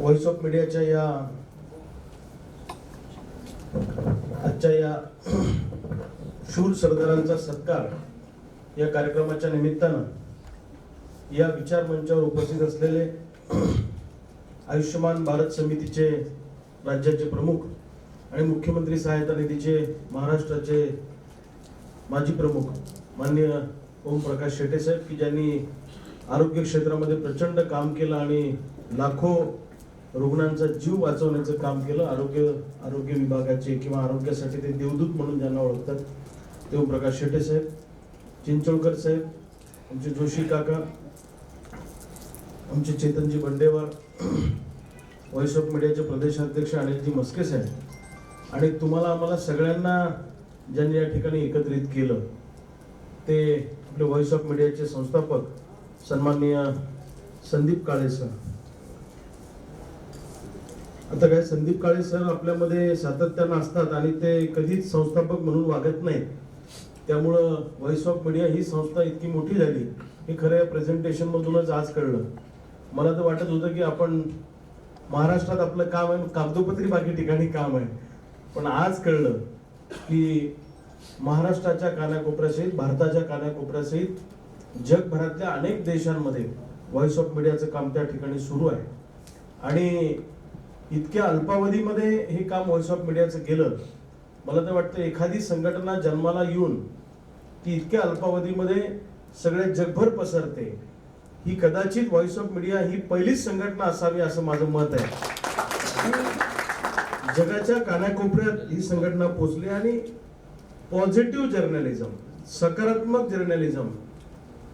Voice of मीडियाच्या आजच्या या शूर सरदारांचा सत्कार या कार्यक्रमाच्या निमित्तानं या विचार मंचावर उपस्थित असलेले आयुष्यमान भारत समितीचे राज्याचे प्रमुख आणि मुख्यमंत्री सहायता निधीचे महाराष्ट्राचे माजी प्रमुख माननीय ओम प्रकाश शेटे साहेब की ज्यांनी आरोग्य क्षेत्रामध्ये प्रचंड काम केलं आणि लाखो रुग्णांचा जीव वाचवण्याचं काम केलं. आरोग्य विभागाचे किंवा आरोग्यासाठी ते देवदूत म्हणून ज्यांना ओळखतात ते ओम प्रकाश शेटे साहेब, चिंचोळकर साहेब, आमचे जोशी काका, आमचे चेतनजी बंडेवार, व्हॉइस ऑफ मीडियाचे प्रदेशाध्यक्ष अनिलजी मस्के साहेब आणि तुम्हाला आम्हाला सगळ्यांना ज्यांनी या ठिकाणी एकत्रित केलं ते आपले व्हॉइस ऑफ मीडियाचे संस्थापक सन्माननीय संदीप काळे सर. आता काय संदीप काळे सर आपल्यामध्ये सातत्यानं असतात आणि ते कधीच संस्थापक म्हणून वागत नाहीत. त्यामुळं व्हॉइस ऑफ मीडिया ही संस्था इतकी मोठी झाली हे खरं या प्रेझेंटेशन मधूनच आज कळलं. मला तर वाटत होतं की आपण महाराष्ट्रात आपलं काम आहे, कागदोपत्री बाकी ठिकाणी काम आहे, पण आज कळलं की महाराष्ट्राच्या कानाकोपऱ्यासहित, भारताच्या कानाकोपऱ्यासहित जगभरातल्या अनेक देशांमध्ये व्हॉइस ऑफ मीडियाचं काम त्या ठिकाणी सुरू आहे. आणि इतक्या अल्पावधीमध्ये हे काम व्हॉइस ऑफ मीडियाचं केलं. मला तर वाटतं एखादी संघटना जन्माला येऊन ती इतक्या अल्पावधीमध्ये सगळ्या जगभर पसरते ही कदाचित व्हॉइस ऑफ मीडिया ही पहिलीच संघटना असावी असं माझं मत आहे. जगाच्या कानाकोपऱ्यात ही संघटना पोहोचली आणि पॉझिटिव्ह जर्नलिझम, सकारात्मक जर्नलिझम,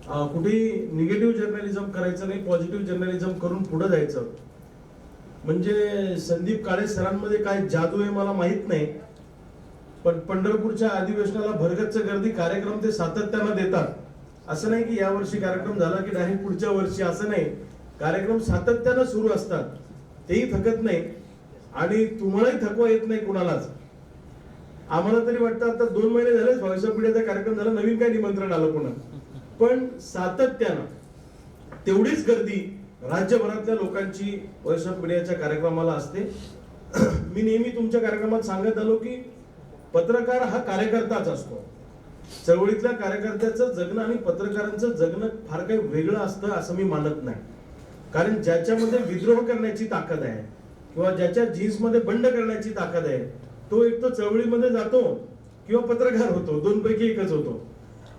कुठेही निगेटिव्ह जर्नलिझम करायचं नाही, पॉझिटिव्ह जर्नलिझम करून पुढे जायचं. म्हणजे संदीप काळे सरांमध्ये काय जादू आहे मला माहित नाही, पण पंढरपूरच्या अधिवेशनाला भरगच्च गर्दी, कार्यक्रम ते सातत्यानं देतात. असं नाही की या वर्षी कार्यक्रम झाला की डायरेक्ट पुढच्या वर्षी, असं नाही. कार्यक्रम सातत्यानं सुरू असतात, तेही थकत नाही आणि तुम्हालाही थकवा येत नाही कुणालाच. आम्हाला तरी वाटतं आता 2 महिने झाले व्हॉइस ऑफ मीडियाचा कार्यक्रम झाला, नवीन काय निमंत्रण आलं पुन्हा, पण सातत्यानं तेवढीच गर्दी राज्यभरातल्या लोकांची व्हॉइस ऑफ मीडियाच्या कार्यक्रमाला असते. मी नेहमी तुमच्या कार्यक्रमात सांगत आलो की पत्रकार हा कार्यकर्ताच असतो. चळवळीतल्या कार्यकर्त्याचं जगणं आणि पत्रकारांचं जगणं फार काही वेगळं असतं असं मी मानत नाही. कारण ज्याच्यामध्ये विद्रोह करण्याची ताकद आहे किंवा ज्याच्या जीन्समध्ये बंड करण्याची ताकद आहे तो एक तर चळवळीमध्ये जातो किंवा पत्रकार होतो, 2 पैकी एकच होतो.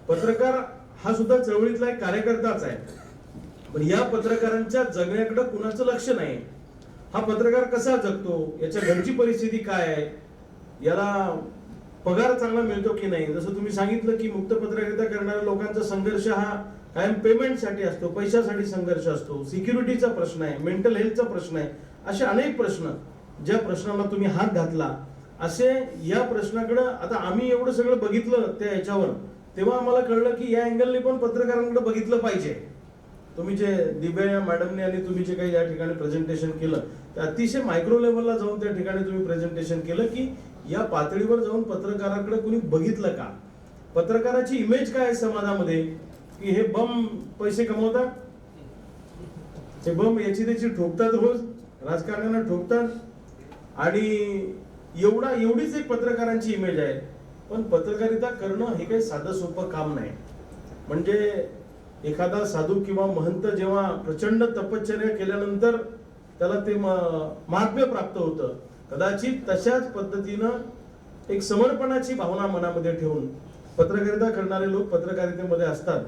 पत्रकार हा सुद्धा चळवळीतला एक कार्यकर्ताच आहे. पण या पत्रकारांच्या जगण्याकडे कुणाचं लक्ष नाही. हा पत्रकार कसा जगतो, याच्या घरची परिस्थिती काय आहे, याला पगार चांगला मिळतो की नाही. जसं तुम्ही सांगितलं की मुक्त पत्रकारिता करणाऱ्या लोकांचा संघर्ष हा कायम पेमेंटसाठी असतो, पैशासाठी संघर्ष असतो, सिक्युरिटीचा प्रश्न आहे, मेंटल हेल्थचा प्रश्न आहे, असे अनेक प्रश्न. ज्या प्रश्नांना तुम्ही हात घातला असे या प्रश्नाकडे आता आम्ही एवढं सगळं बघितलं त्या याच्यावर, तेव्हा आम्हाला कळलं की या अँगलने पण पत्रकारांकडे बघितलं पाहिजे. तुम्ही जे दिव्या मॅडमने आणि तुम्ही जे काही या ठिकाणी प्रेझेंटेशन केलं ते अतिशय मायक्रो लेवलला जाऊन त्या ठिकाणी तुम्ही प्रेझेंटेशन केलं की या पातळीवर जाऊन पत्रकाराकडे कुणी बघितलं का, पत्रकाराची इमेज काय आहे समाजामध्ये, की हे बम पैसे कमवतात, हे बम याची त्याची ठोकतात, रोज राजकारण्यांना ठोकतात आणि एवढीच एक पत्रकारांची इमेज आहे. पण पत्रकारिता करणं हे काही साधं सोपं काम नाही. म्हणजे एखादा साधू किंवा महंत जेव्हा प्रचंड तपश्चर्या केल्यानंतर त्याला ते महात्म्य प्राप्त होतं, कदाचित तशाच पद्धतीनं एक समर्पणाची भावना मनामध्ये ठेवून पत्रकारिता करणारे लोक पत्रकारितेमध्ये असतात.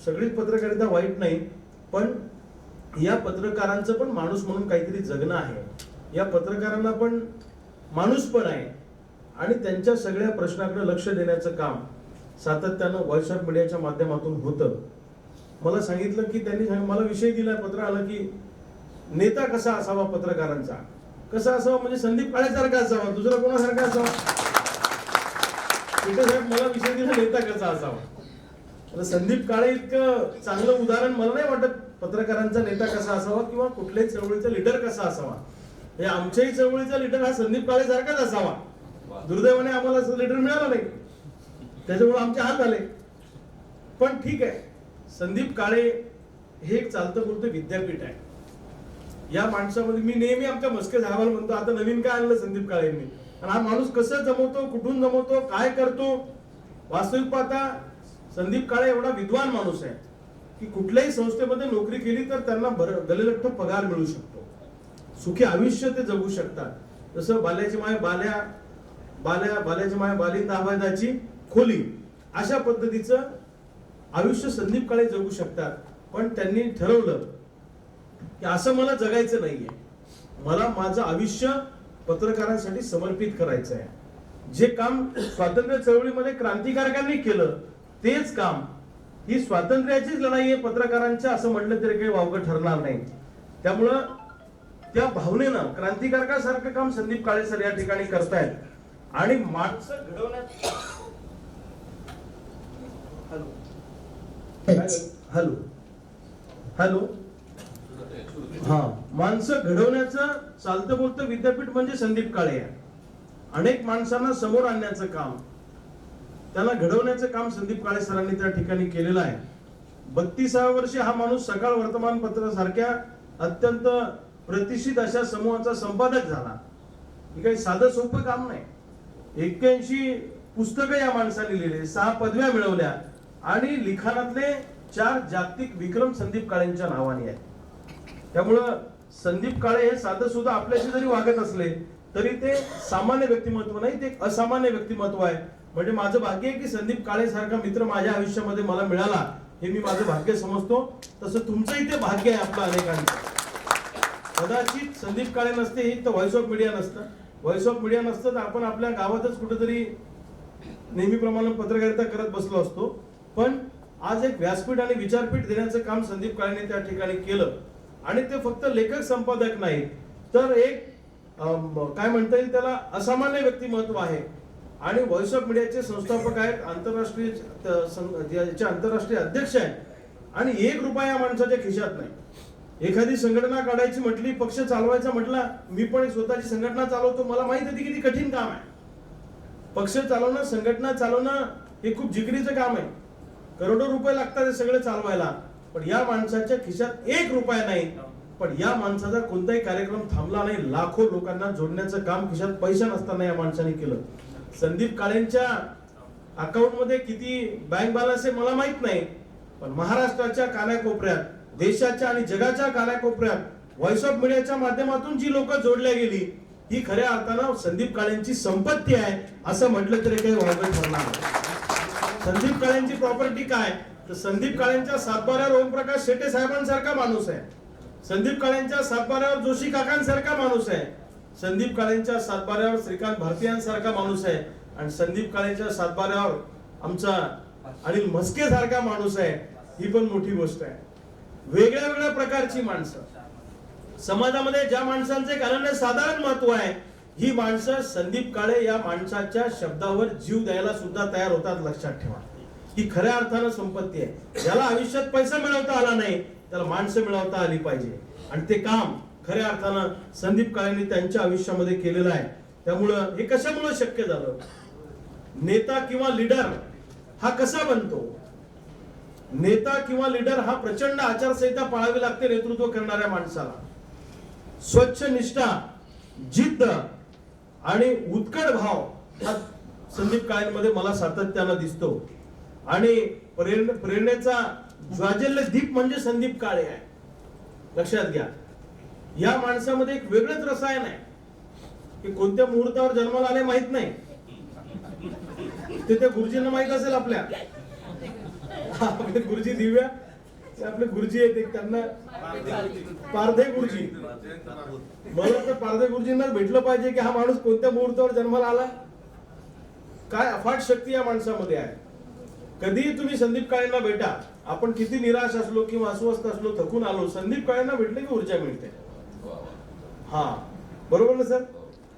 सगळीच पत्रकारिता वाईट नाही, पण या पत्रकारांचं पण माणूस म्हणून काहीतरी जगणं आहे. या पत्रकारांना पण माणूस पण आहे आणि त्यांच्या सगळ्या प्रश्नाकडे लक्ष देण्याचं काम सातत्यानं व्हॉइस ऑफ मीडियाच्या माध्यमातून होतं. मला सांगितलं की त्यांनी मला विषय दिला, पत्र आलं की नेता कसा असावा, पत्रकारांचा कसा असावा, म्हणजे संदीप काळेसारखा असावा, दुसरा कोणासारखा असावा. साहेब मला विषय दिला नेता कसा असावा. संदीप काळे इतकं चांगलं उदाहरण मला नाही वाटत पत्रकारांचा नेता कसा असावा किंवा कुठल्याही चळवळीचा लीडर कसा असावा. हे आमच्याही चळवळीचा लीडर हा संदीप काळे सारखाच असावा. दुर्दैवाने आम्हाला लीडर मिळाला नाही, त्याच्यामुळे आमचे हाल झाले. पण ठीक आहे, संदीप काळे हे एक चालतं बोलतं विद्यापीठ आहे. या माणसामध्ये मी नेहमी आमच्या मस्के साहेबांना म्हणतो, आता नवीन काय आणलं संदीप काळेंनी, आणि हा माणूस कसं जमवतो, कुठून जमवतो, काय करतो. वास्तविक पाहता संदीप काळे एवढा विद्वान माणूस आहे की कुठल्याही संस्थेमध्ये नोकरी केली तर त्यांना गलेलठ्ठ पगार मिळू शकतो, सुखी आयुष्य ते जगू शकतात. जसं बाल्याची माय बाल्याची माय बालिंद आवाजाची खोली, अशा पद्धतीचं आयुष्य संदीप काळे जगू शकतात. पण त्यांनी ठरवलं की असं मला जगायचं नाहीये, मला माझं आयुष्य पत्रकारांसाठी समर्पित करायचं आहे. जे काम स्वातंत्र्य चळवळीमध्ये क्रांतिकारकांनी केलं तेच काम, ही स्वातंत्र्याचीच लढाई आहे पत्रकारांच्या, असं म्हटलं तरी काही वावगं ठरणार नाही. त्यामुळं त्या भावनेनं क्रांतिकारकासारखं काम संदीप काळे सर या ठिकाणी करतायत. आणि माणसं घडवण्यात हॅलो हॅलो हा माणसं घडवण्याचं चालतं बोलतं विद्यापीठ म्हणजे संदीप काळे आहे. अनेक माणसांना समोर आणण्याचं काम, त्यांना घडवण्याचं काम संदीप काळे सरांनी त्या ठिकाणी केलेलं आहे. 32व्या वर्षी हा माणूस सकाळ वर्तमानपत्र सारख्या अत्यंत प्रतिष्ठित अशा समूहाचा संपादक झाला. हे काही साधं सोपं काम नाही. 81 पुस्तकं या माणसाने लिहिले, 6 पदव्या मिळवल्या आणि लिखाणातले 4 जागतिक विक्रम संदीप काळेंच्या नावाने आहेत. त्यामुळं संदीप काळे हे साधं सुद्धा आपल्याशी जरी वागत असले तरी ते सामान्य व्यक्तिमत्व नाही, ते असामान्य व्यक्तिमत्व आहे. म्हणजे माझं भाग्य आहे की संदीप काळे सारखा मित्र माझ्या आयुष्यामध्ये मला मिळाला, हे मी माझं भाग्य समजतो. तसं तुमचंही ते भाग्य आहे आपलं अनेकांचं. कदाचित संदीप काळे नसते तर व्हॉइस ऑफ मीडिया नसतं, व्हॉइस ऑफ मीडिया नसतं तर आपण आपल्या गावातच कुठेतरी नेहमीप्रमाणे पत्रकारिता करत बसलो असतो. पण आज एक व्यासपीठ आणि विचारपीठ देण्याचं काम संदीप काळेंनी त्या ठिकाणी केलं. आणि ते फक्त लेखक संपादक नाही तर एक काय म्हणता येईल त्याला असामान्य व्यक्तिमत्व आहे. आणि व्हॉइस ऑफ मीडियाचे संस्थापक आहेत, आंतरराष्ट्रीय याचे आंतरराष्ट्रीय अध्यक्ष आहेत. आणि 1 रुपया या माणसाच्या खिशात नाही. एखादी संघटना काढायची म्हटली, पक्ष चालवायचा म्हटला, मी पण एक स्वतःची संघटना चालवतो, मला माहित आहे किती कठीण काम आहे. पक्ष चालवणं, संघटना चालवणं हे खूप जिगरीचं काम आहे. करोडो रुपये लागतात हे सगळं चालवायला. पण या माणसाच्या खिशात 1 रुपया नाही. पण या माणसाचा कोणताही कार्यक्रम थांबला नाही. लाखो लोकांना जोडण्याचं काम खिशात पैसा नसताना या माणसाने केलं. संदीप काळेंच्या अकाउंट मध्ये किती बँक बॅलन्स आहे मला माहित नाही, पण महाराष्ट्राच्या कानाकोपऱ्यात, देशाच्या आणि जगाच्या कानाकोपऱ्यात व्हॉइस ऑफ मीडियाच्या माध्यमातून जी लोक जोडल्या गेली ही खऱ्या अर्थानं संदीप काळेंची संपत्ती आहे असं म्हटलं तरी काही वावगं ठरणार नाही. संदीप काळेंची प्रॉपर्टी काय तर संदीप काळेंच्या सातबाऱ्यावर ओमप्रकाश शेटे साहेबांसारखा माणूस आहे, संदीप काळेंच्या सातबाऱ्यावर जोशी काकांसारखा माणूस आहे, संदीप काळेंच्या सातबाऱ्यावर श्रीकांत भारतीयांसारखा माणूस आहे, आणि संदीप काळेंच्या सातबाऱ्यावर आमचा अनिल म्हस्के सारखा माणूस आहे. ही पण मोठी गोष्ट आहे. वेगळ्या वेगळ्या प्रकारची माणसं समाजामध्ये, ज्या माणसांचे एक अनन्यसाधारण महत्व आहे, ही माणसं संदीप काळे या माणसाच्या शब्दावर जीव द्यायला सुद्धा तयार होतात. लक्षात ठेवा, ही खऱ्या अर्थानं संपत्ती आहे. ज्याला आयुष्यात पैसा मिळवता आला नाही त्याला माणसं मिळवता आली पाहिजे. आणि ते काम खऱ्या अर्थानं संदीप काळेंनी त्यांच्या आयुष्यामध्ये केलेलं आहे. त्यामुळं हे कशामुळे शक्य झालं? नेता किंवा लीडर हा कसा बनतो? नेता किंवा लीडर हा प्रचंड आचारसंहिता पाळावी लागते नेतृत्व करणाऱ्या माणसाला. स्वच्छ निष्ठा, जिद्द आणि उत्कट भाव हा संदीप काळेंमध्ये मला सातत्यानं दिसतो. आणि प्रेरणेचा ज्वाज्वल्य दीप म्हणजे संदीप काळे आहे. लक्षात घ्या, या माणसामध्ये एक वेगळंच रसायन आहे की कोणत्या मुहूर्तावर जन्माला आले माहित नाही. ते त्या गुरुजींना माहित असेल. आपल्या गुरुजी दिव्या आपले गुरुजी आहेत, त्यांना पारधे गुरुजी. मला तर पारधे गुरुजींनाच भेटलं पाहिजे की हा माणूस कोणत्या मुहूर्तावर जन्माला आला. काय अफाट शक्ती या माणसामध्ये आहे. कधीही तुम्ही संदीप काळेंना भेटा, आपण किती निराश असलो किंवा अस्वस्थ असलो, थकून आलो, संदीप काळेंना भेटले की ऊर्जा मिळते. हा बरोबर ना सर?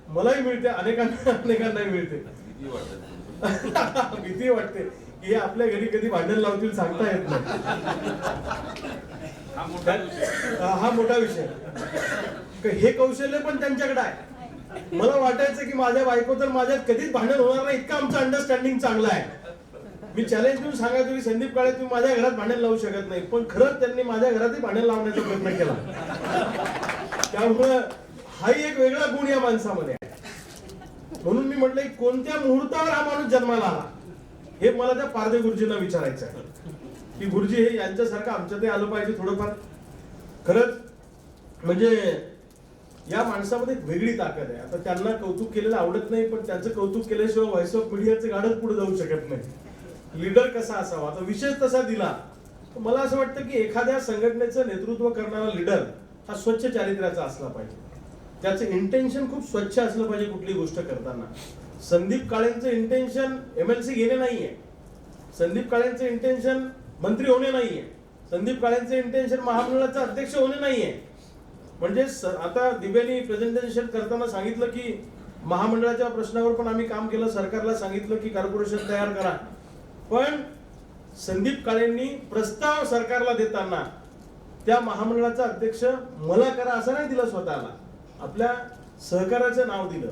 मलाही मिळते, अनेकांनाही मिळते. भीती वाटते की आपल्या घरी कधी भांडण लावतील सांगता येत नाही. हा मोठा विषय. हे कौशल्य पण त्यांच्याकडे आहे. मला वाटायचं की माझ्या बायको तर माझ्यात कधीच भांडण होणार नाही, इतकं आमचं अंडरस्टँडिंग चांगलं आहे. मी चॅलेंज देऊन सांगायचो की संदीप काळे तुम्ही माझ्या घरात भांडण लावू शकत नाही, पण खरंच त्यांनी माझ्या घरातही भांडण लावण्याचा प्रयत्न केला. त्यामुळं हाही एक वेगळा गुण या माणसामध्ये आहे. म्हणून मी म्हटलं कोणत्या मुहूर्तावर हा माणूस जन्माला आला हे मला त्या पारदे गुरुजींना विचारायचं आहे की गुरुजी हे यांच्यासारखं आमच्यातही आलं पाहिजे थोडंफार. खरंच म्हणजे या माणसामध्ये एक वेगळी ताकद आहे. आता त्यांना कौतुक केलेलं आवडत नाही, पण त्यांचं कौतुक केल्याशिवाय व्हॉइस ऑफ मीडियाचं गाडच पुढे जाऊ शकत नाही. लीडर कसा असावा, आता विशेष तसा दिला. मला असं वाटतं की एखाद्या संघटनेचं नेतृत्व करणारा लीडर हा स्वच्छ चारित्र्याचा असला पाहिजे. त्याचं इंटेन्शन खूप स्वच्छ असलं पाहिजे कुठली गोष्ट करताना. संदीप काळेंचं इंटेन्शन MLC घेणे नाहीये. संदीप काळेंचं इंटेन्शन मंत्री होणे नाहीये. संदीप काळेंचं इंटेन्शन महामंडळाचा अध्यक्ष होणे नाहीये. म्हणजे आता दिव्यांनी प्रेझेंटेशन करताना सांगितलं की महामंडळाच्या प्रश्नावर पण आम्ही काम केलं, सरकारला सांगितलं की कॉर्पोरेशन तयार करा. पण संदीप काळेंनी प्रस्ताव सरकारला देताना त्या महामंडळाचा अध्यक्ष मला करा असं नाही दिलं, स्वतःला आपल्या सहकार्याचं नाव दिलं.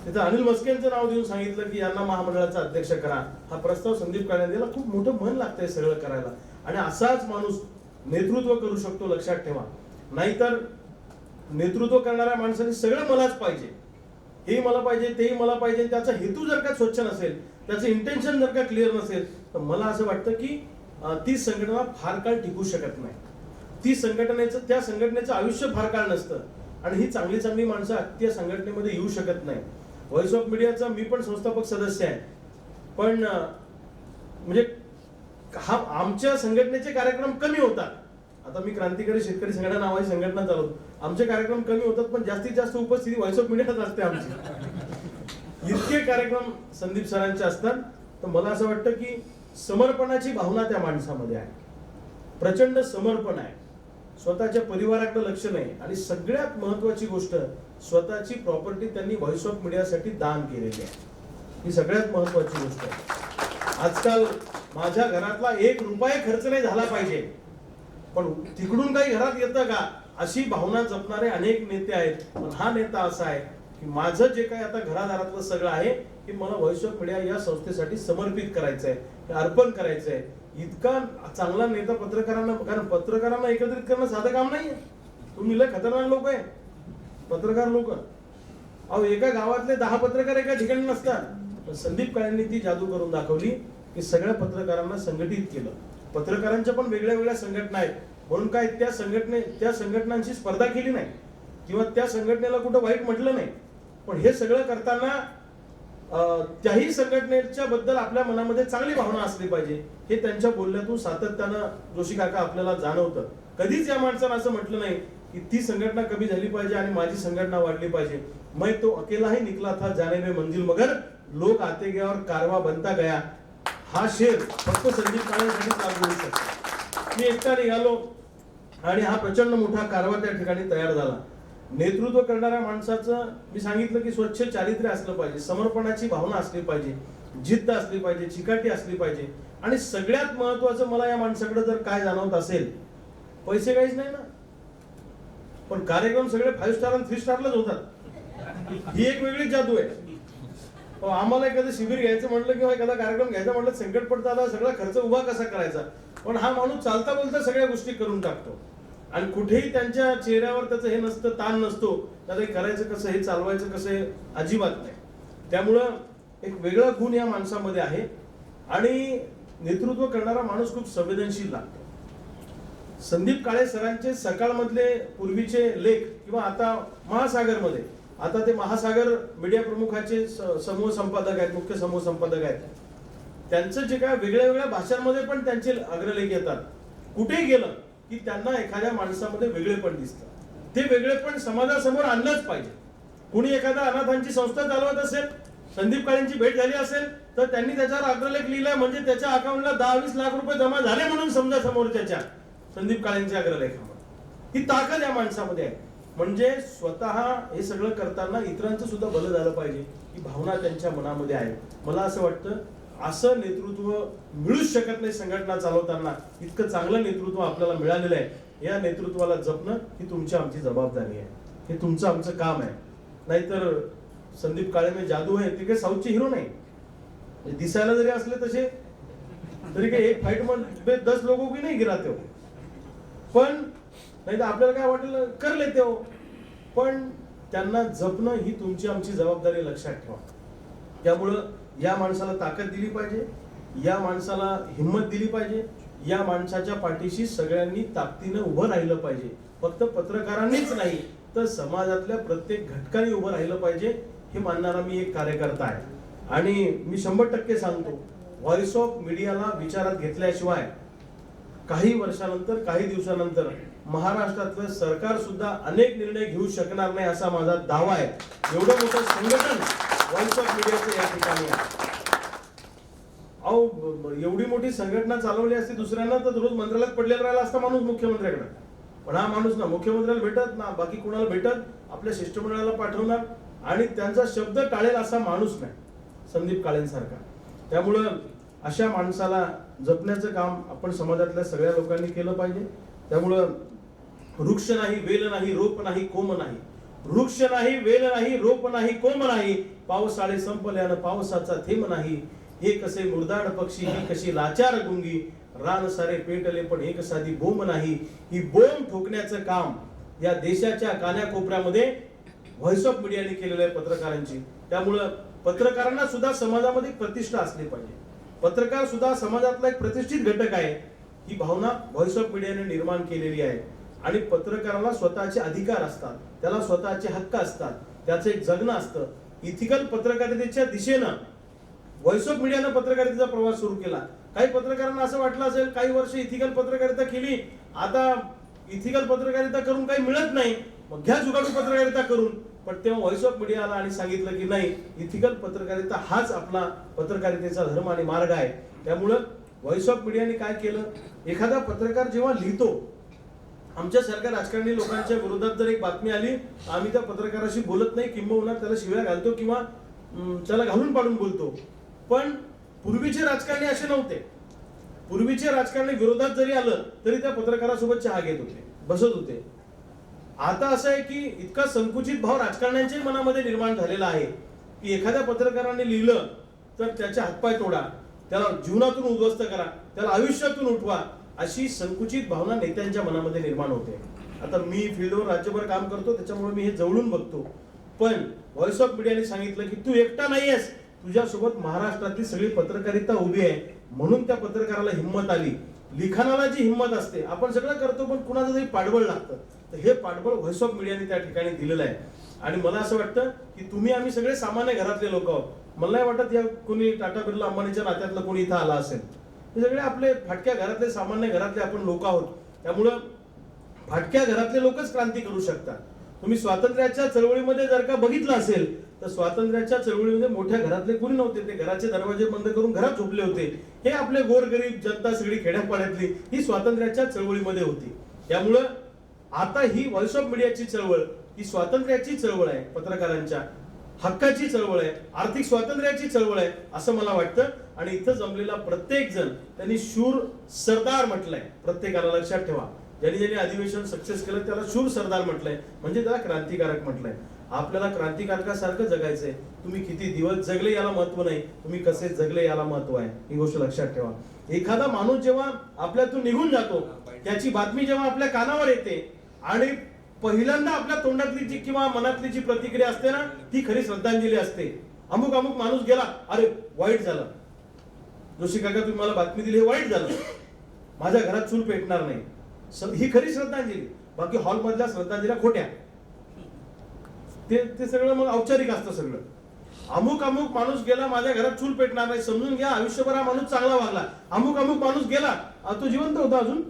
तिथं अनिल मस्केंचं नाव देऊन सांगितलं की यांना महामंडळाचा अध्यक्ष करा. हा प्रस्ताव संदीप काळेंनी दिला. खूप मोठं मन लागतंय सगळं करायला, आणि असाच माणूस नेतृत्व करू शकतो, लक्षात ठेवा. नाहीतर नेतृत्व करणाऱ्या माणसाने सगळं मलाच पाहिजे, हेही मला पाहिजे, तेही मला पाहिजे. त्याचा हेतू जर का स्वच्छ नसेल, त्याचं इंटेन्शन जर का क्लिअर नसेल, तर मला असं वाटतं की ती संघटना फार काळ टिकू शकत नाही. त्या संघटनेचं आयुष्य फार काळ नसतं, आणि ही चांगली चांगली माणसं त्या संघटनेमध्ये येऊ शकत नाही. व्हॉइस ऑफ मीडियाचा मी पण संस्थापक सदस्य आहे, पण म्हणजे हा आमच्या संघटनेचे कार्यक्रम कमी होतात. आता मी क्रांतिकारी शेतकरी संघटना नावाची संघटना चालवतो. आमचे कार्यक्रम कमी होतात, पण जास्तीत जास्त उपस्थिती व्हॉइस ऑफ मीडियात असते आमची. इतके कार्यक्रम संदीप सरांचे असतात. तर मला असं वाटतं की समर्पणाची भावना त्या माणसामध्ये आहे, प्रचंड समर्पण आहे. स्वतःच्या परिवाराकडे लक्ष नाही, आणि सगळ्यात महत्वाची गोष्ट स्वतःची प्रॉपर्टी त्यांनी व्हॉइस ऑफ मीडियासाठी दान केलेली आहे. ही सगळ्यात महत्वाची गोष्ट आहे. आजकाल माझ्या घरातला 1 रुपया खर्च नाही झाला पाहिजे, पण तिकडून काही घरात येतं का अशी भावना जपणारे अनेक नेते आहेत. पण हा नेता असा आहे की माझं जे काही आता घरादारातलं सगळं आहे की मला व्हॉइस ऑफ मीडिया या संस्थेसाठी समर्पित करायचं आहे, अर्पण करायचं आहे. इतका चांगला नेता पत्रकारांना, कारण पत्रकारांना एकत्रित करणं साधं काम नाहीये. तुम्ही लय खतरनाक लोक आहे पत्रकार लोक. अहो, एका गावातले 10 पत्रकार एका ठिकाणी नसतात. संदीप काळेंनी ती जादू करून दाखवली की सगळ्या पत्रकारांना संघटित केलं. पत्रकारांच्या पण वेगळ्या वेगळ्या संघटना आहेत, म्हणून काय त्या संघटनांची स्पर्धा केली नाही, किंवा त्या संघटनेला कुठं वाईट म्हटलं नाही. पण हे सगळं करताना त्याही संघटनेच्या बद्दल आपल्या मनामध्ये चांगली भावना असली पाहिजे, हे त्यांच्या बोलण्यातून सातत्यानं जोशी काका आपल्याला जाणवतं. कधीच या माणसानं असं म्हटलं नाही की ती संघटना कमी झाली पाहिजे आणि माझी संघटना वाढली पाहिजे. मैं तो अकेला ही निकला था जाने में मंजिल, मगर लोग आते गए और कारवा बनता गया. हा शेर फक्त संदीप काळेंसाठी लागू होऊ शकतो. मी एकटा निघालो आणि हा प्रचंड मोठा कारवा त्या ठिकाणी तयार झाला. नेतृत्व करणाऱ्या माणसाचं मी सांगितलं की स्वच्छ चारित्र्य असलं पाहिजे, समर्पणाची भावना असली पाहिजे, जिद्द असली पाहिजे, चिकाटी असली पाहिजे. आणि सगळ्यात महत्वाचं मला या माणसाकडे जर काय जाणवत असेल, पैसे काहीच नाही ना, पण कार्यक्रम सगळे 5 स्टार आणि 3 स्टारलाच होतात. ही एक वेगळी जादू आहे. आम्हाला एखादं शिबिर घ्यायचं म्हटलं किंवा एखादा कार्यक्रम घ्यायचा म्हटलं संकट पडतं, आता सगळा खर्च उभा कसा करायचा. पण हा माणूस चालता बोलता सगळ्या गोष्टी करून टाकतो, आणि कुठेही त्यांच्या चेहऱ्यावर त्याचं हे नसतं, ताण नसतो. त्याला करायचं कसं, हे चालवायचं कसं, हे अजिबात नाही. त्यामुळं एक वेगळा गुण या माणसामध्ये आहे, आणि नेतृत्व करणारा माणूस खूप संवेदनशील लागतो. संदीप काळे सरांचे सकाळमधले पूर्वीचे लेख, किंवा आता महासागरमध्ये, आता ते महासागर मीडिया प्रमुखाचे समूह संपादक आहेत, मुख्य समूह संपादक आहेत. त्यांचं जे काय वेगळ्या वेगळ्या भाषांमध्ये पण त्यांचे अग्रलेख येतात. कुठेही गेलं की त्यांना एखाद्या माणसामध्ये वेगळेपण दिसतं. ते वेगळेपण समाजासमोर आणलंच पाहिजे. कुणी एखादा अनाथांची संस्था चालवत असेल, संदीप काळेंची भेट झाली असेल, तर त्यांनी त्याच्यावर अग्रलेख लिहिलाय म्हणजे त्याच्या अकाउंटला 10-20 लाख रुपये जमा झाले म्हणून समजा समोरच्या संदीप काळेंच्या अग्रलेखामध्ये. ही ताकद या माणसामध्ये आहे. म्हणजे स्वतः हे सगळं करताना इतरांचं सुद्धा भलं झालं पाहिजे ही भावना त्यांच्या मनामध्ये आहे. मला असं वाटतं असं नेतृत्व मिळूच शकत नाही संघटना चालवताना. इतकं चांगलं नेतृत्व आपल्याला मिळालेलं आहे. या नेतृत्वाला जपणं ही तुमची आमची जबाबदारी आहे, हे तुमचं आमचं काम आहे. नाहीतर संदीप काळे में जादू आहे, ते काही साऊथचे हिरो नाही. दिसायला जरी असले तसे तरी काही एक फाइट मध्ये 10 लोगों की नाही गिराते हो, पण नाही तर आपल्याला काय वाटेल कर लेते हो, पण त्यांना जपणं ही तुमची आमची जबाबदारी लक्षात ठेवा. त्यामुळं या माणसाला ताकद दिली पाहिजे, या माणसाला हिंमत दिली पाहिजे, या माणसाच्या पाठीशी सगळ्यांनी ताकदीनं उभं राहिलं पाहिजे. फक्त पत्रकारांनीच नाही तर समाजातल्या प्रत्येक घटकाने उभं राहिलं पाहिजे, हे मानणारा मी एक कार्यकर्ता आहे. आणि मी 100% सांगतो, व्हॉइस ऑफ मीडियाला विचारात घेतल्याशिवाय काही वर्षानंतर, काही दिवसानंतर महाराष्ट्रातलं सरकार सुद्धा अनेक निर्णय घेऊ शकणार नाही असा माझा दावा आहे. एवढं मोठं संघटन व्हॉइस ऑफ मीडियाचं या ठिकाणी आहे. अहो, एवढी मोठी संघटना चालवली असती दुसऱ्यांना तर रोज मंत्रालयात पडलेला राहिला असता माणूस मुख्यमंत्र्याकडे. पण हा माणूस ना मुख्यमंत्र्याला भेटत ना बाकी कोणाला भेटत, आपल्या शिष्टमंडळाला पाठवणार आणि त्यांचा शब्द टाळेल असा माणूस नाही संदीप काळेंसारखा. त्यामुळं अशा माणसाला जपण्याचं काम आपण समाजातल्या सगळ्या लोकांनी केलं पाहिजे. त्यामुळं वृक्ष नाही, वेल नाही, रोप नाही, कोंब नाही. वृक्ष नाही, वेल नाही, रोप नाही, कोंब नाही. पावसाळे संपल्यानं पावसाचा थेंब नाही. हे कसे मुरदाड पक्षी, ही कशी लाचार गुंगी. रान सारे पेटले पण एक साधी बोंब नाही. ही बोंब ठोकण्याचं काम या देशाच्या कान्याकोपऱ्यामध्ये व्हॉइस ऑफ मीडियाने केलेलं आहे पत्रकारांची. त्यामुळं पत्रकारांना सुद्धा समाजामध्ये प्रतिष्ठा असली पाहिजे. पत्रकार सुद्धा समाजातला एक प्रतिष्ठित घटक आहे, ही भावना व्हॉइस ऑफ मीडियाने निर्माण केलेली आहे. आणि पत्रकाराला स्वतःचे अधिकार असतात, त्याला स्वतःचे हक्क असतात, त्याचं एक जगणं असतं. इथिकल पत्रकारितेच्या दिशेनं व्हॉइस ऑफ मीडियानं पत्रकारितेचा प्रवास सुरू केला. काही पत्रकारांना असं वाटलं असेल काही वर्ष इथिकल पत्रकारिता केली, आता इथिकल पत्रकारिता करून काही मिळत नाही, मग घ्या जुगाडू पत्रकारिता करून. पण तेव्हा व्हॉइस ऑफ मीडिया आला आणि सांगितलं की नाही, इथिकल पत्रकारिता हाच आपला पत्रकारितेचा धर्म आणि मार्ग आहे. त्यामुळं व्हॉइस ऑफ मीडियाने काय केलं, एखादा पत्रकार जेव्हा लिहितो, आमच्यासारख्या राजकारणी लोकांच्या विरोधात जर एक बातमी आली, आम्ही त्या पत्रकाराशी बोलत नाही, किंबहुना त्याला शिव्या घालतो किंवा त्याला घालून पाडून बोलतो. पण पूर्वीचे राजकारणी असे नव्हते. पूर्वीचे राजकारणी विरोधात जरी आलं तरी त्या पत्रकारासोबत चहा घेत होते, बसत होते. आता असं आहे की इतका संकुचित भाव राजकारण्यांच्याही मनामध्ये निर्माण झालेला आहे की एखाद्या पत्रकाराने लिहिलं तर त्याचे हातपाय तोडा, त्याला जीवनातून उद्ध्वस्त करा, त्याला आयुष्यातून उठवा, अशी संकुचित भावना नेत्यांच्या मनामध्ये निर्माण होते. आता मी फील्डवर राज्यभर काम करतो, त्याच्यामुळे मी हे जवळून बघतो. पण व्हॉइस ऑफ मीडियाने सांगितलं की तू एकटा नाहीयेस, तुझ्यासोबत महाराष्ट्रातली सगळी पत्रकारिता उभी आहे. म्हणून त्या पत्रकाराला हिंमत आली. लिखाणाला जी हिंमत असते, आपण सगळं करतो पण कुणाचं तरी पाठबळ लागतं, तर हे पाठबळ व्हॉइस ऑफ मीडियाने त्या ठिकाणी दिलेलं आहे. आणि मला असं वाटतं की तुम्ही आम्ही सगळे सामान्य घरातले लोक आहोत. मला नाही वाटत या कोणी टाटा बिर्ला अंबानीच्या नात्यातलं कोणी इथं आला असेल. हे सगळे आपले फाटक्या घरातले सामान्य घरातले आपण लोक आहोत. त्यामुळं फाटक्या घरातले लोकच क्रांती करू शकतात. तुम्ही स्वातंत्र्याच्या चळवळीमध्ये जर का बघितलं असेल तर स्वातंत्र्याच्या चळवळीमध्ये मोठ्या घरातले कोणी नव्हते, ते घराचे दरवाजे बंद करून घरात झोपले होते. हे आपले गोरगरीब जनता सगळी खेड्यापाड्यातली ही स्वातंत्र्याच्या चळवळीमध्ये होती. त्यामुळं आता ही व्हॉइस ऑफ मीडियाची चळवळ ही स्वातंत्र्याची चळवळ आहे, पत्रकारांच्या हक्काची चळवळ आहे, आर्थिक स्वातंत्र्याची चळवळ आहे असं मला वाटतं. आणि इथं जमलेला प्रत्येक जण त्यांनी शूर सरदार म्हटलंय. प्रत्येकाला लक्षात ठेवा, ज्यांनी ज्यांनी अधिवेशन सक्सेस केलं त्याला शूर सरदार म्हटलंय, म्हणजे त्याला क्रांतिकारक म्हटलंय. आपल्याला क्रांतिकारकासारखं जगायचंय. तुम्ही किती दिवस जगले याला महत्व नाही, तुम्ही कसे जगले याला महत्व आहे. ही गोष्ट लक्षात ठेवा. एखादा माणूस जेव्हा आपल्यातून निघून जातो, त्याची बातमी जेव्हा आपल्या कानावर येते आणि पहिल्यांदा आपल्या तोंडातली जी किंवा मनातली जी प्रतिक्रिया असते ना, ती खरी श्रद्धांजली असते. अमुक अमुक माणूस गेला, अरे वाईट झालं, जोशी काका तुम्ही मला बातमी दिली, हे वाईट झालं, माझ्या घरात चूल पेटणार नाही, ही खरी श्रद्धांजली. बाकी हॉल मधल्या श्रद्धांजल्या खोट्या. ते सगळं मग औपचारिक असतं सगळं. अमुक अमुक माणूस गेला, माझ्या घरात चूल पेटणार नाही, समजून घ्या आयुष्यभर हा माणूस चांगला वागला. अमुक अमुक माणूस गेला, तो जिवंत होता अजून,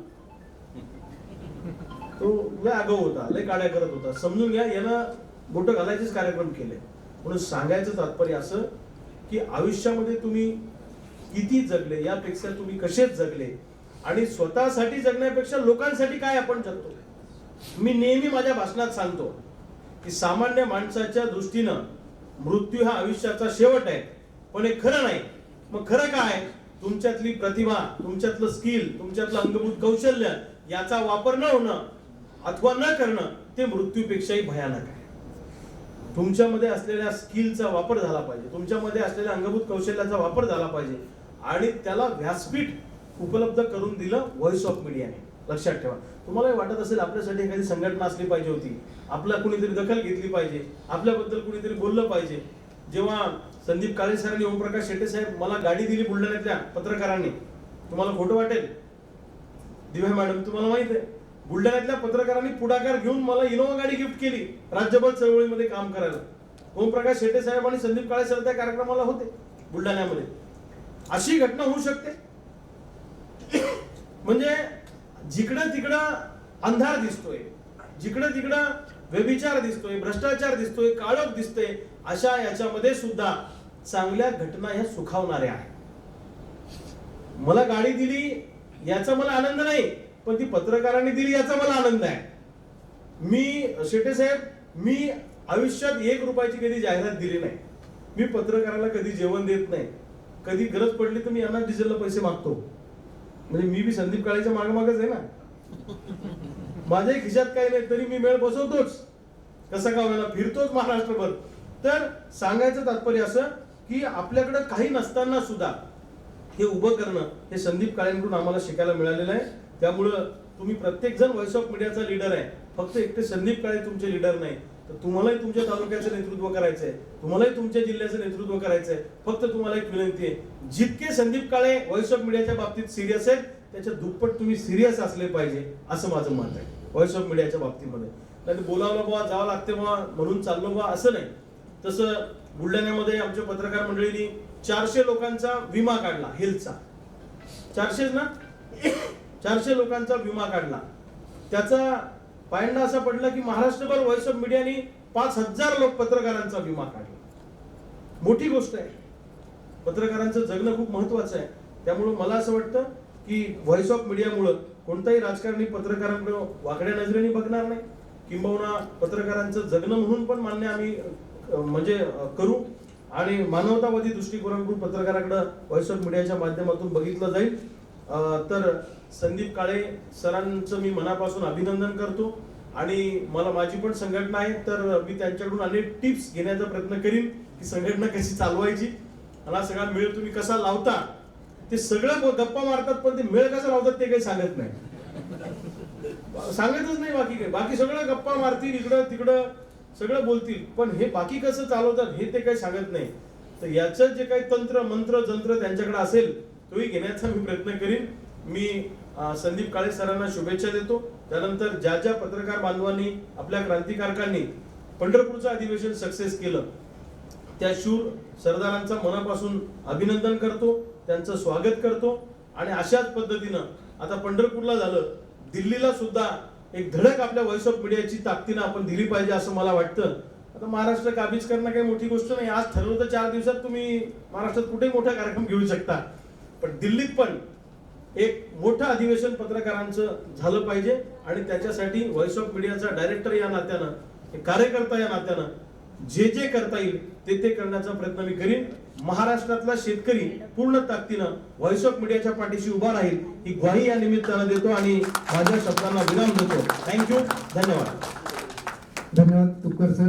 तो लय आगाऊ होता, लय काड्या करत होता, समजून घ्या यानं बोट घालायचेच कार्यक्रम केले. म्हणून सांगायचं तात्पर्य असं की आयुष्यामध्ये तुम्ही किती जगले यापेक्षा तुम्ही कसेच जगले, आणि स्वतःसाठी जगण्यापेक्षा लोकांसाठी काय आपण जगतो. मी नेहमी माझ्या भाषणात सांगतो की सामान्य माणसाच्या दृष्टीनं मृत्यू हा आयुष्याचा शेवट आहे, पण हे खरं नाही. मग खरं काय, तुमच्यातली प्रतिभा, तुमच्यातलं स्किल, तुमच्यातलं अंगभूत कौशल्य याचा वापर न होणं अथवा न करणं ते मृत्यूपेक्षाही भयानक आहे. तुमच्यामध्ये असलेल्या स्किलचा वापर झाला पाहिजे, तुमच्यामध्ये असलेल्या अंगभूत कौशल्याचा वापर झाला पाहिजे, आणि त्याला व्यासपीठ उपलब्ध करून दिलं व्हॉइस ऑफ मीडियाने. लक्षात ठेवा. तुम्हाला वाटत असेल आपल्यासाठी एखादी संघटना असली पाहिजे होती, आपला कुणीतरी दखल घेतली पाहिजे, आपल्याबद्दल कुणीतरी बोललं पाहिजे. जेव्हा संदीप काळे सरांनी, ओमप्रकाश शेटे साहेब मला गाडी दिली बुलढाण्यातल्या पत्रकारांनी, तुम्हाला खोटं वाटेल दिव्या मॅडम, तुम्हाला माहित आहे बुलढाण्यातल्या पत्रकारांनी पुढाकार घेऊन मला इनोवा गाडी गिफ्ट केली राज्यभर चळवळीमध्ये काम करायला. ओमप्रकाश शेटे साहेब आणि संदीप काळे सर त्या कार्यक्रमाला होते बुलढाण्यामध्ये. अशी घटना होऊ शकते? म्हणजे जिकडं तिकडं अंधार दिसतोय, जिकडं तिकडं व्यभिचार दिसतोय, भ्रष्टाचार दिसतोय, काळोख दिसतोय, अशा याच्यामध्ये सुद्धा चांगल्या घटना ह्या सुखावणाऱ्या आहेत. मला गाडी दिली याचा मला आनंद नाही, पण ती पत्रकारांनी दिली याचा मला आनंद आहे. मी शेटे साहेब, मी आयुष्यात 1 रुपयाची कधी जाहिरात दिली नाही. मी पत्रकाराला कधी जेवण देत नाही. कधी गरज पडली तर मी यांना डिझेलला पैसे मागतो. म्हणजे मी बी संदीप काळेच्या मागमागच आहे ना. माझ्या खिशात काही नाही तरी मी मेळ बसवतोच, कसं का होईना फिरतोच महाराष्ट्रभर. तर सांगायचं तात्पर्य असं की आपल्याकडे काही नसताना सुद्धा हे उभं करणं हे संदीप काळेंकडून आम्हाला शिकायला मिळालेलं आहे. त्यामुळं तुम्ही प्रत्येक जण व्हॉइस ऑफ मीडियाचा लीडर आहे. फक्त एकटे संदीप काळे तुमचे लीडर नाही, तर तुम्हालाही तुमच्या तालुक्याचं नेतृत्व करायचंय, तुम्हालाही तुमच्या जिल्ह्याचं नेतृत्व करायचंय. फक्त तुम्हाला एक विनंती आहे, जितके संदीप काळे व्हॉइस ऑफ मीडियाच्या बाबतीत सिरियस आहेत त्याच्या दुप्पट तुम्ही सिरियस असले पाहिजे, असं माझं मत आहे व्हॉइस ऑफ मीडियाच्या बाबतीमध्ये. नाही बोलावलं बा, जावं लागते बा म्हणून चाललो बा असं नाही. तसं बुलढाण्यामध्ये आमच्या पत्रकार मंडळींनी 400 लोकांचा विमा काढला, हेल्थचा. 400 ना, 400 लोकांचा विमा काढला. त्याचा पायंडा असा पडला की महाराष्ट्रभर व्हॉइस ऑफ मीडियाने 5000 लोक पत्रकारांचा विमा काढला. मोठी गोष्ट आहे. पत्रकारांचं जगणं खूप महत्वाचं आहे. त्यामुळे मला असं वाटतं की व्हॉइस ऑफ मीडियामुळे कोणताही राजकारणी पत्रकारांकडे वाकड्या नजरेने बघणार नाही, किंबहुना पत्रकारांचं जगणं म्हणून पण मान्य आम्ही म्हणजे करू. आणि मानवतावादी दृष्टिकोनातून पत्रकाराकडे व्हॉइस ऑफ मीडियाच्या माध्यमातून बघितलं जाईल. तर संदीप काळे सरांचं मी मनापासून अभिनंदन करतो. आणि मला माझी पण संघटना आहे, तर मी त्यांच्याकडून अनेक टिप्स घेण्याचा प्रयत्न करीन की संघटना कशी चालवायची. मला सगळा मेळ तुम्ही कसा लावता, ते सगळं गप्पा मारतात पण ते मेळ कसा लावतात ते काही सांगत नाही, सांगतच नाही. बाकी काय, बाकी सगळं गप्पा मारतील, इकडं तिकडं सगळं बोलतील, पण हे बाकी कसं चालवतात हे ते काही सांगत नाही. तर याचं जे काही तंत्र मंत्र जंत्र त्यांच्याकडे असेल तोही घेण्याचा मी प्रयत्न करीन. मी संदीप काळे सरांना शुभेच्छा देतो. त्यानंतर ज्या ज्या पत्रकार बांधवांनी, आपल्या क्रांतिकारकांनी पंढरपूरचं अधिवेशन सक्सेस केलं, त्या शूर सरदारांचा मनापासून अभिनंदन करतो, त्यांचं स्वागत करतो. आणि अशाच पद्धतीनं आता पंढरपूरला झालं, दिल्लीला सुद्धा एक धडक आपल्या व्हॉइस ऑफ मीडियाची ताकदीनं आपण दिली पाहिजे असं मला वाटतं. आता महाराष्ट्र काबीज करणं काही मोठी गोष्ट नाही. आज ठरवलं तर 4 दिवसात तुम्ही महाराष्ट्रात कुठेही मोठा कार्यक्रम घेऊ शकता, पण दिल्लीत पण एक मोठं अधिवेशन पत्रकारांचं झालं पाहिजे. आणि त्याच्यासाठी व्हॉइस ऑफ मीडियाचा डायरेक्टर या नात्यानं, कार्यकर्ता या नात्यानं जे जे करता येईल ते करण्याचा प्रयत्न मी करीन. महाराष्ट्रातला शेतकरी पूर्ण ताकदीनं व्हॉइस ऑफ मीडियाच्या पाठीशी उभा राहील ही ग्वाही या निमित्तानं देतो आणि माझ्या शब्दांना विराम देतो. थँक्यू, धन्यवाद. धन्यवाद तुपकर सर.